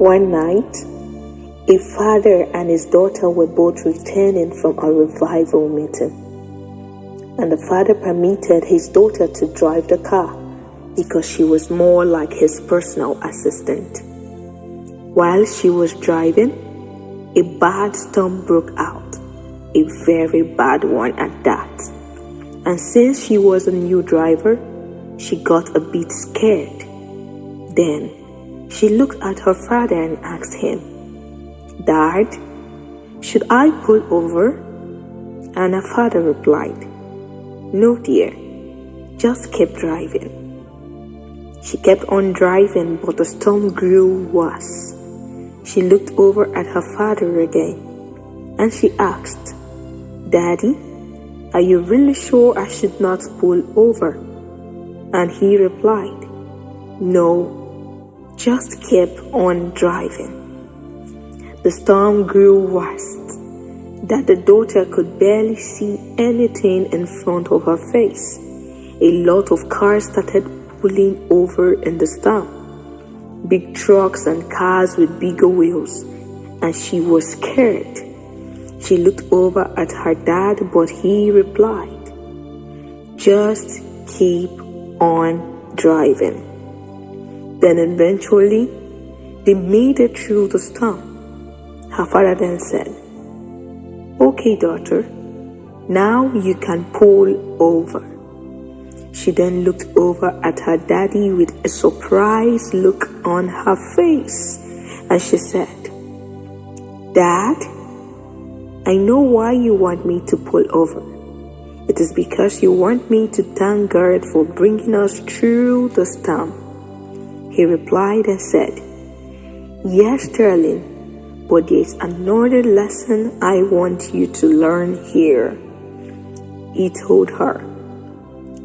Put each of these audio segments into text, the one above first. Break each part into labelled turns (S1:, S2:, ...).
S1: One night, a father and his daughter were both returning from a revival meeting, and the father permitted his daughter to drive the car because she was more like his personal assistant. While she was driving, a bad storm broke out, a very bad one at that. And since she was a new driver, she got a bit scared. Then she looked at her father and asked him, "Dad, should I pull over?" And her father replied, "No, dear, just keep driving." She kept on driving, but the storm grew worse. She looked over at her father again, and she asked, "Daddy, are you really sure I should not pull over?" And he replied, "No, just keep on driving." The storm grew worse, that the daughter could barely see anything in front of her face. A lot of cars started pulling over in the storm, big trucks and cars with bigger wheels, and she was scared. She looked over at her dad, but he replied, "Just keep on driving." Then eventually, they made it through the storm. Her father then said, "Okay, daughter, now you can pull over." She then looked over at her daddy with a surprised look on her face, and she said, "Dad, I know why you want me to pull over. It is because you want me to thank God for bringing us through the storm." He replied and said, "Yes, darling, but there's another lesson I want you to learn here." He told her,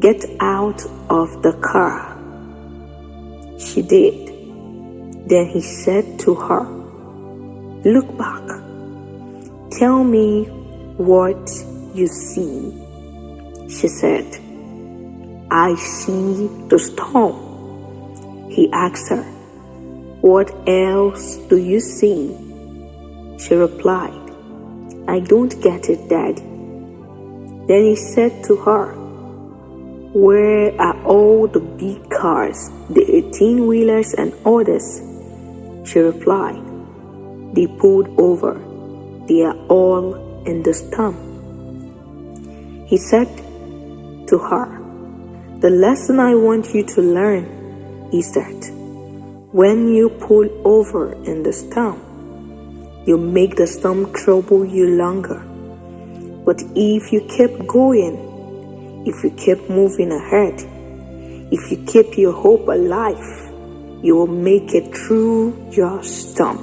S1: "Get out of the car." She did. Then he said to her, "Look back. Tell me what you see." She said, "I see the storm." He asked her, "What else do you see?" She replied, "I don't get it, Daddy." Then he said to her, "Where are all the big cars, the 18-wheelers and others?" She replied, "They pulled over. They are all in the storm." He said to her, "The lesson I want you to learn is that when you pull over in the storm, you make the storm trouble you longer. But if you keep going, if you keep moving ahead, if you keep your hope alive, you will make it through your storm."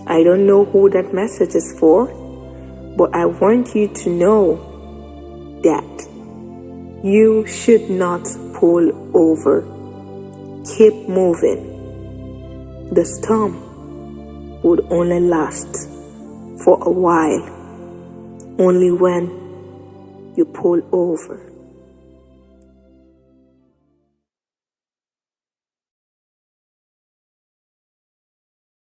S1: I don't know who that message is for, but I want you to know that you should not pull over. Keep moving. The storm would only last for a while, only when you pull over.